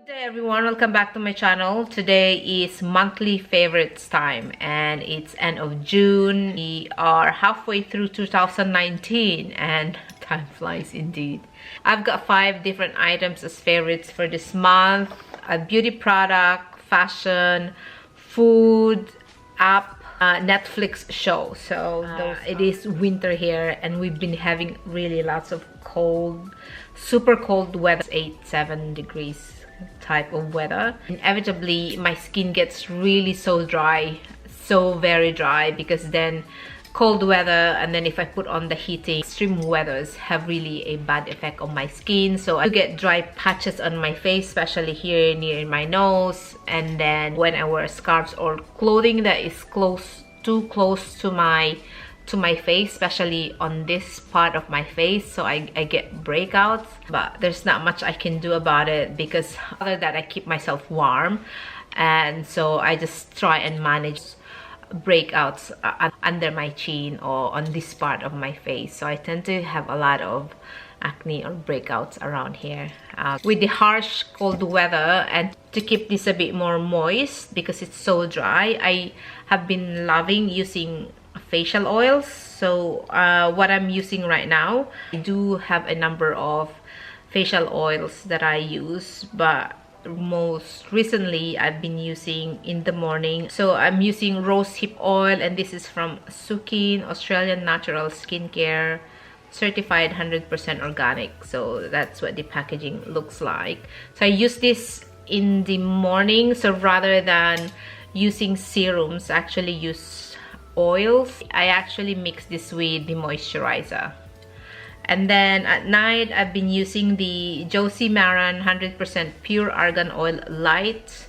Good day everyone, welcome back to my channel. Today is monthly favorites time and it's end of June. We are halfway through 2019 and time flies indeed. I've got 5 different items as favorites for this month. A beauty product, fashion, food, app, Netflix show. So it is winter here and we've been having really lots of cold, super cold weather, 8-7 degrees type of weather. Inevitably my skin gets really so dry, so very dry, because then cold weather and then if I put on the heating, extreme weathers have really a bad effect on my skin. So I get dry patches on my face, especially here near my nose, and then when I wear scarves or clothing that is too close to my face, especially on this part of my face, so I get breakouts. But there's not much I can do about it, because other than that I keep myself warm, and so I just try and manage breakouts under my chin or on this part of my face. So I tend to have a lot of acne or breakouts around here. With the harsh cold weather, and to keep this a bit more moist because it's so dry, I have been loving using facial oils. So what I'm using right now, I do have a number of facial oils that I use, but most recently I've been using in the morning. So I'm using rose hip oil, and this is from Sukin, Australian natural skincare, certified 100% organic. So that's what the packaging looks like. So I use this in the morning, so rather than using serums, I actually use oils. I actually mix this with the moisturizer. And then at night I've been using the Josie Maran 100% pure argan oil light,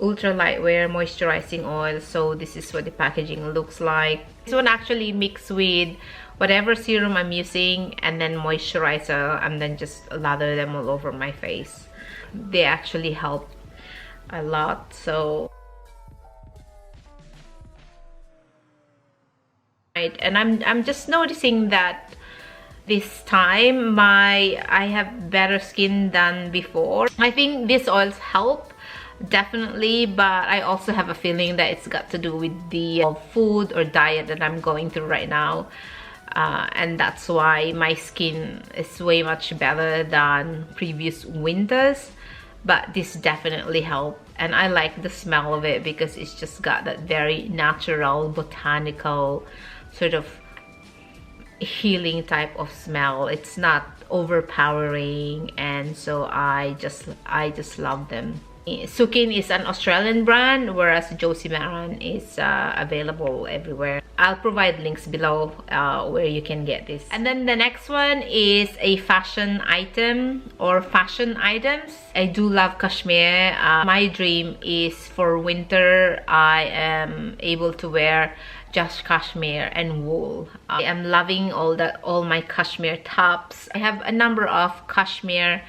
ultra lightwear moisturizing oil. So this is what the packaging looks like. This one actually mixed with whatever serum I'm using and then moisturizer, and then just lather them all over my face. They actually help a lot. So and I'm just noticing that this time I have better skin than before. I think these oils help definitely, but I also have a feeling that it's got to do with the food or diet that I'm going through right now, and that's why my skin is way much better than previous winters. But this definitely helped, and I like the smell of it because it's just got that very natural, botanical sort of healing type of smell. It's not overpowering, and so I just love them. Sukin is an Australian brand, whereas Josie Maran is available everywhere. I'll provide links below where you can get this. And then the next one is a fashion item or fashion items. I do love cashmere. My dream is for winter I am able to wear just cashmere and wool. I am loving all my cashmere tops. I have a number of cashmere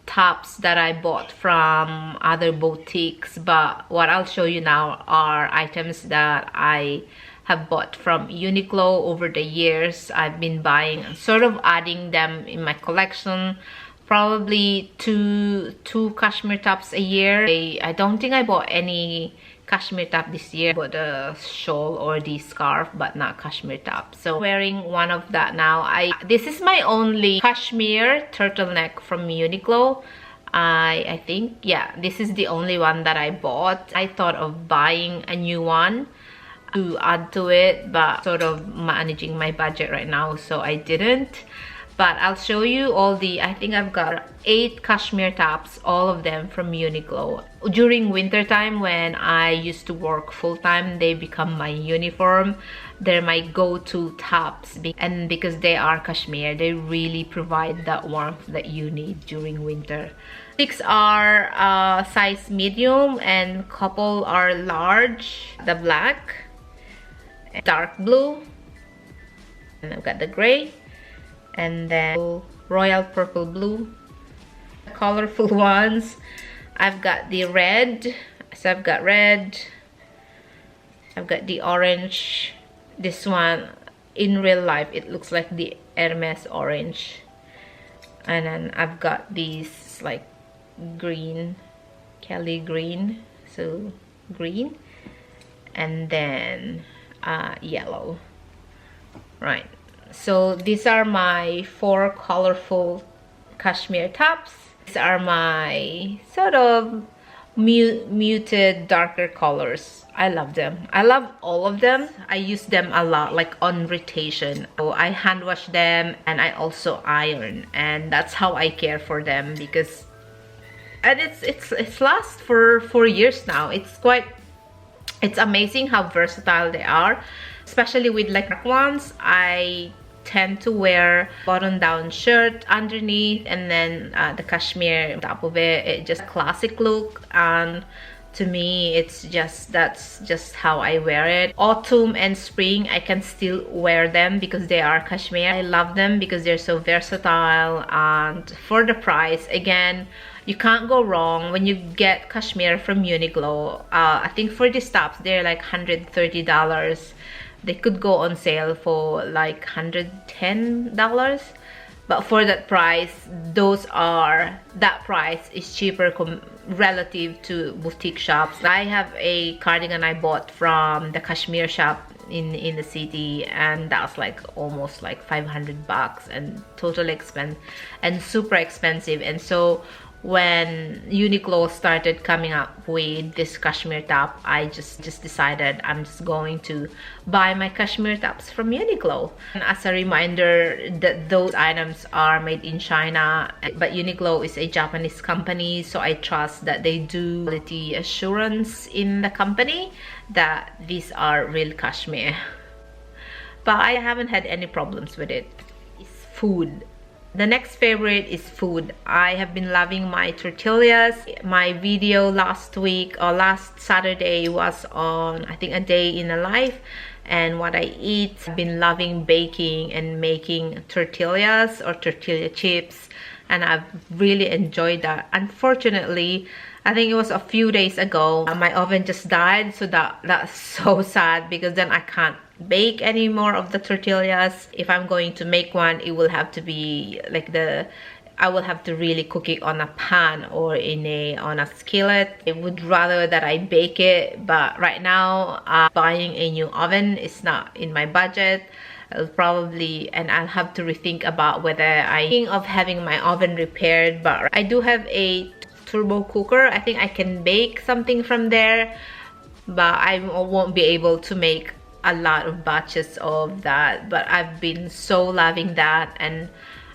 tops that I bought from other boutiques, but what I'll show you now are items that I have bought from Uniqlo over the years. I've been buying and sort of adding them in my collection, probably two cashmere tops a year. I don't think I bought any cashmere top this year, but the shawl or the scarf, but not cashmere top. So wearing one of that now. This is my only cashmere turtleneck from Uniqlo. I think, yeah, this is the only one that I bought. I thought of buying a new one to add to it, but sort of managing my budget right now, so I didn't. But I'll show you all I think I've got 8 cashmere tops, all of them from Uniqlo. During winter time when I used to work full-time, they become my uniform. They're my go-to tops, and because they are cashmere, they really provide that warmth that you need during winter. 6 are size medium and couple are large. The black, dark blue, and I've got the gray, and then royal purple blue. The colorful ones, I've got the red, so I've got red, I've got the orange. This one in real life it looks like the Hermes orange, and then I've got these like green, Kelly green, so green, and then yellow. Right, so these are my 4 colorful cashmere tops. These are my sort of muted darker colors. I love them. I love all of them. I use them a lot, like on rotation. So I hand wash them and I also iron, and that's how I care for them, because it's last for 4 years now. It's amazing how versatile they are, especially with like dark ones. I tend to wear button-down shirt underneath, and then the cashmere on top of it. It just classic look, and to me that's just how I wear it. Autumn and spring I can still wear them because they are cashmere. I love them because they're so versatile, and for the price, again, you can't go wrong when you get cashmere from Uniqlo. I think for these tops they're like $130. They could go on sale for like $110, but for that price, that price is cheaper relative to boutique shops. I have a cardigan I bought from the cashmere shop in the city, and that's like almost like $500 and totally expensive and super expensive. And so when Uniqlo started coming up with this cashmere top, I just decided I'm just going to buy my cashmere tops from Uniqlo. And as a reminder that those items are made in China, but Uniqlo is a Japanese company, so I trust that they do quality assurance in the company that these are real cashmere. But I haven't had any problems with it. It's food. The next favorite is food. I have been loving my tortillas. My video last week or last Saturday was on, I think, a day in a life, and what I eat. I've been loving baking and making tortillas or tortilla chips, and I've really enjoyed that. Unfortunately, I think it was a few days ago, my oven just died, so that's so sad, because then I can't bake any more of the tortillas. If I'm going to make one, it will have to be like I will have to really cook it on a pan or on a skillet. I would rather that I bake it, but right now buying a new oven is not in my budget. I'll have to rethink about whether I think of having my oven repaired. But I do have a turbo cooker. I think I can bake something from there, but I won't be able to make a lot of batches of that. But I've been so loving that, and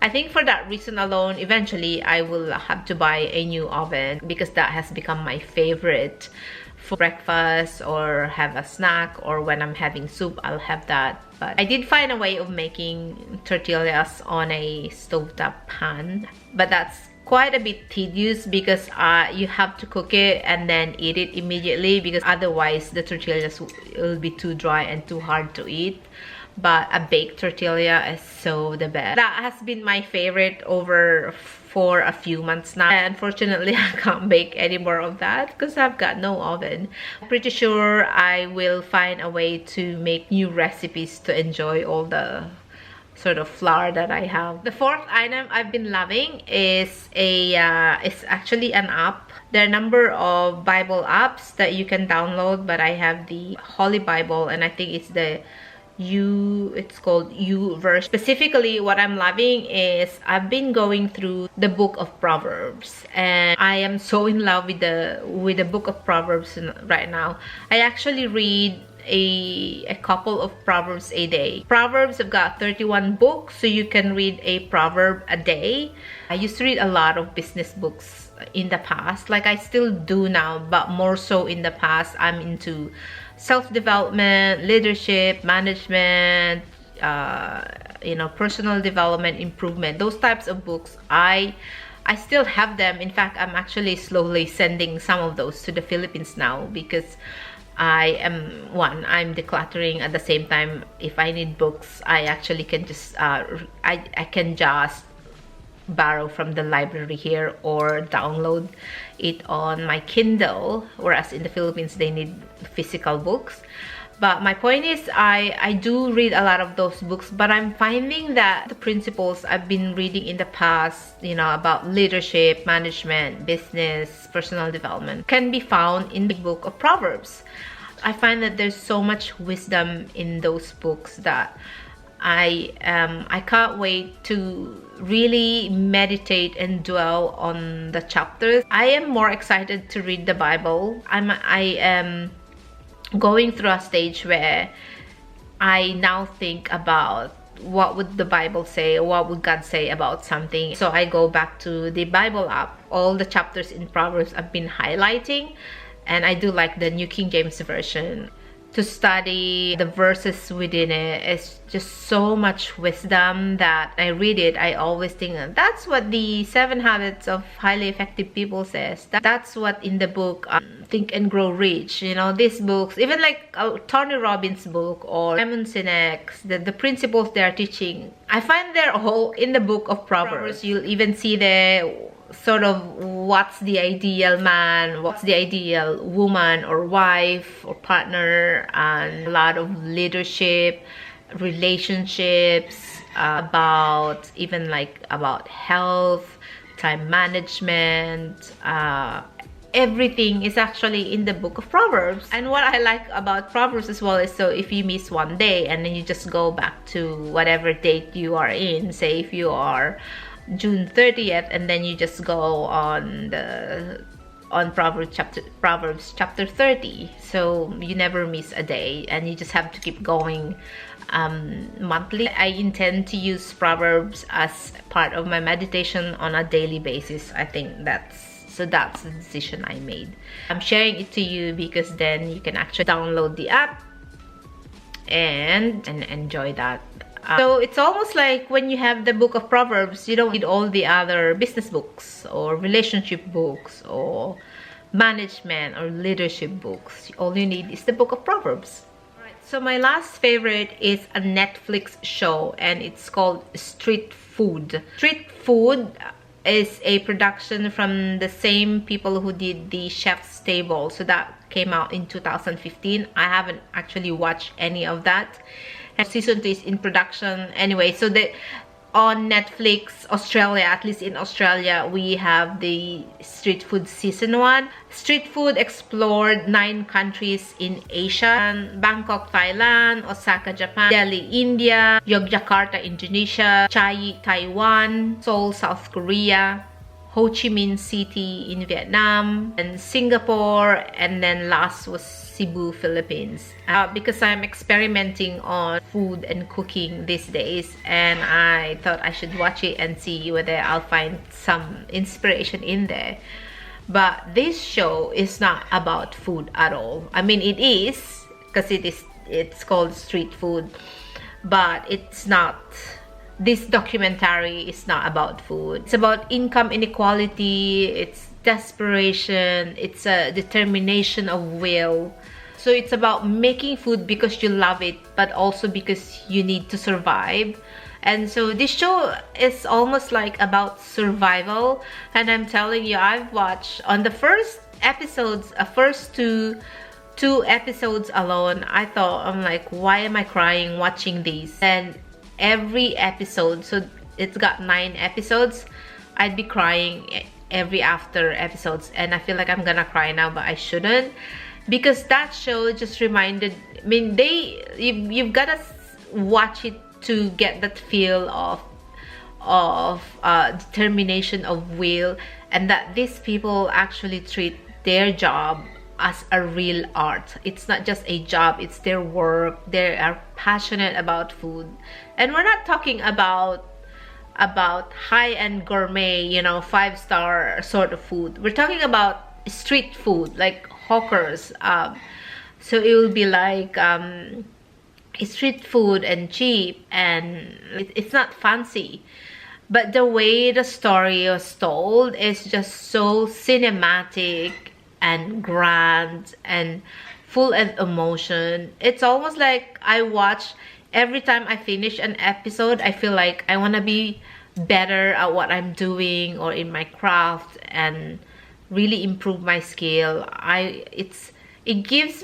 I think for that reason alone, eventually I will have to buy a new oven, because that has become my favorite for breakfast or have a snack, or when I'm having soup, I'll have that. But I did find a way of making tortillas on a stovetop pan, but that's quite a bit tedious, because you have to cook it and then eat it immediately, because otherwise the tortillas will be too dry and too hard to eat. But a baked tortilla is so the best. That has been my favorite for a few months now. Unfortunately, I can't bake any more of that because I've got no oven. I'm pretty sure I will find a way to make new recipes to enjoy all the sort of flour that I have. The fourth item I've been loving is it's actually an app. There are a number of Bible apps that you can download, but I have the Holy Bible, and I think it's called YouVersion. Specifically, what I'm loving is I've been going through the book of Proverbs, and I am so in love with the book of Proverbs right now. I actually read a couple of Proverbs a day. Proverbs have got 31 books, so you can read a proverb a day. I used to read a lot of business books in the past, like I still do now, but more so in the past. I'm into self-development, leadership, management, personal development, improvement, those types of books. I still have them. In fact, I'm actually slowly sending some of those to the Philippines now, because I'm decluttering. At the same time, if I need books, I actually can just I can just borrow from the library here or download it on my Kindle, whereas in the Philippines they need physical books. But my point is, I do read a lot of those books, but I'm finding that the principles I've been reading in the past, you know, about leadership, management, business, personal development, can be found in the book of Proverbs. I find that there's so much wisdom in those books that I can't wait to really meditate and dwell on the chapters. I am more excited to read the Bible. I am going through a stage where I now think about what would the Bible say, or what would God say about something. So I go back to the Bible app. All the chapters in Proverbs I've been highlighting, and I do like the New King James Version. To study the verses within it is just so much wisdom that I read it, I always think that's what the 7 Habits of Highly Effective People says. That's what in the book Think and Grow Rich. You know, these books, even like Tony Robbins' book or Simon Sinek's, the principles they are teaching, I find they're all in the book of Proverbs. You'll even see the sort of what's the ideal man, what's the ideal woman or wife or partner, and a lot of leadership, relationships, about even like about health, time management, everything is actually in the book of Proverbs. And what I like about Proverbs as well is, so if you miss one day and then you just go back to whatever date you are in, say if you are June 30th, and then you just go on Proverbs chapter 30, so you never miss a day and you just have to keep going monthly. I intend to use Proverbs as part of my meditation on a daily basis. I think that's the decision I made. I'm sharing it to you because then you can actually download the app and enjoy that. So it's almost like when you have the book of Proverbs, you don't need all the other business books or relationship books or management or leadership books. All you need is the book of Proverbs. Alright, so my last favorite is a Netflix show, and it's called Street Food. Street Food is a production from the same people who did the Chef's Table. So that came out in 2015. I haven't actually watched any of that. And season 2 is in production anyway. So on Netflix Australia, at least in Australia, we have the Street Food season 1. Street Food explored 9 countries in Asia: Bangkok, Thailand; Osaka, Japan; Delhi, India; Yogyakarta, Indonesia; Chiang, Taiwan; Seoul, South Korea; Ho Chi Minh City in Vietnam, and Singapore, and then last was Cebu, Philippines. Because I'm experimenting on food and cooking these days, and I thought I should watch it and see whether I'll find some inspiration in there. But this show is not about food at all. I mean, it is, because it's called Street Food, but it's not. This documentary is not about food. It's about income inequality, it's desperation, it's a determination of will. So it's about making food because you love it, but also because you need to survive. And so this show is almost like about survival. And I'm telling you, I've watched on the first episodes, first two episodes alone, I thought, I'm like, why am I crying watching these? And every episode, so it's got 9 episodes, I'd be crying every after episodes, and I feel like I'm gonna cry now, but I shouldn't, because that show just reminded, I mean, you've gotta watch it to get that feel of determination, of will, and that these people actually treat their job as a real art. It's not just a job, it's their work. They are passionate about food. And we're not talking about high-end gourmet, you know, 5-star sort of food. We're talking about street food, like hawkers. So it will be like street food and cheap, and it's not fancy. But the way the story was told is just so cinematic and grand and full of emotion. It's almost like I watch, every time I finish an episode, I feel like I want to be better at what I'm doing or in my craft and really improve my skill. it gives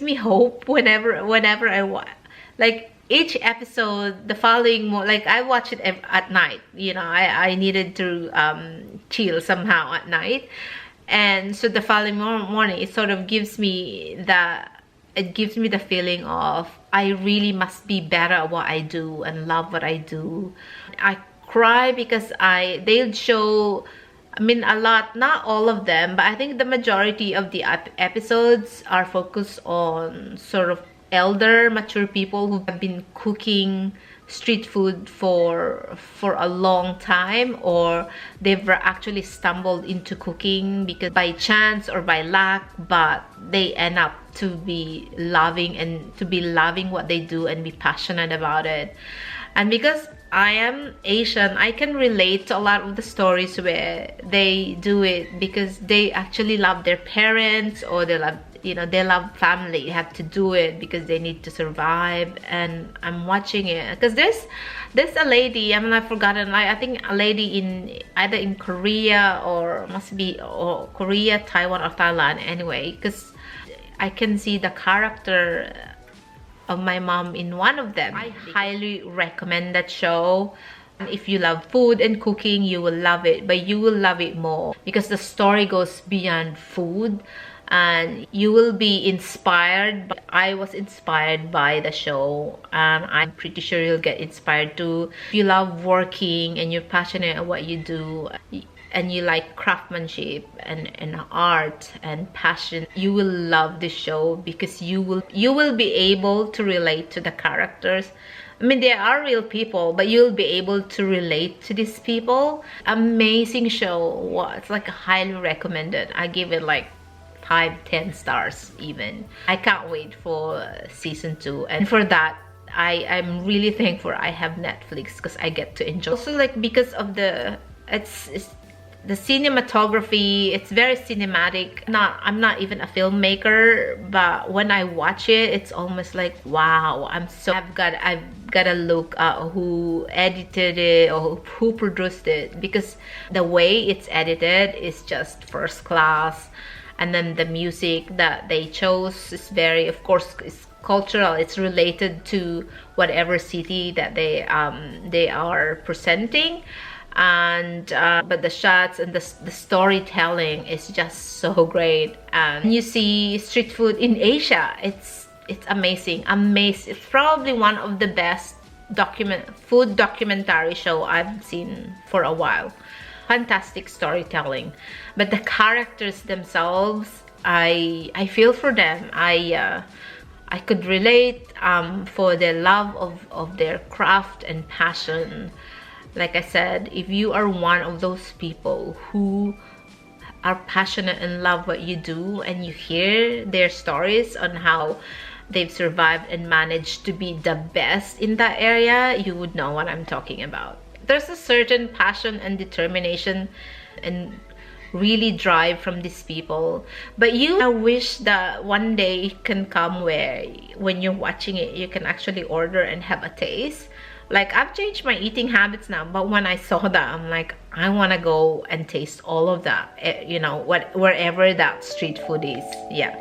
me hope whenever I watch. Like each episode, the following like I watch it at night. You know, I needed to chill somehow at night, and so the following morning, it sort of gives me the feeling of I really must be better at what I do and love what I do. I cry because they'll show, I mean, a lot, not all of them, but I think the majority of the episodes are focused on sort of elder, mature people who have been cooking street food for a long time, or they've actually stumbled into cooking because by chance or by luck, but they end up to be loving what they do and be passionate about it. And because I am Asian, I can relate to a lot of the stories where they do it because they actually love their parents, or they love family. You have to do it because they need to survive. And I'm watching it because there's a lady, I've forgotten, I think a lady in either in Korea or Korea, Taiwan, or Thailand anyway, because I can see the character of my mom in one of them. I highly recommend that show. If you love food and cooking, you will love it, but you will love it more because the story goes beyond food and you will be inspired. I was inspired by the show, and I'm pretty sure you'll get inspired too. If you love working and you're passionate at what you do, and you like craftsmanship and art and passion, you will love this show because you will be able to relate to the characters. I mean, they are real people, but you'll be able to relate to these people. Amazing show. It's like highly recommended. I give it like 5-10 stars even. I can't wait for season 2, and for that I'm really thankful I have Netflix because I get to enjoy. Also, like, because of the cinematography, it's very cinematic. I'm not even a filmmaker, but when I watch it, it's almost like, wow, I've got to look at who edited it or who produced it, because the way it's edited is just first class. And then the music that they chose is very, of course, it's cultural. It's related to whatever city that they are presenting. And but the shots and the storytelling is just so great. And you see street food in Asia, it's amazing. It's probably one of the best food documentary show I've seen for a while. Fantastic storytelling, but the characters themselves, I feel for them. I could relate for their love of their craft and passion. Like I said, if you are one of those people who are passionate and love what you do, and you hear their stories on how they've survived and managed to be the best in that area, you would know what I'm talking about. There's a certain passion and determination and really drive from these people. But I wish that one day it can come where when you're watching it, you can actually order and have a taste. Like, I've changed my eating habits now, but when I saw that, I'm like, I want to go and taste all of that, you know, wherever that street food is. Yeah.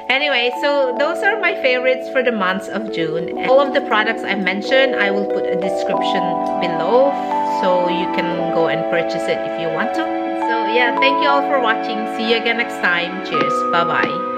Anyway, so those are my favorites for the months of June. All of the products I mentioned, I will put a description below so you can go and purchase it if you want to. So yeah, thank you all for watching. See you again next time. Cheers. Bye-bye.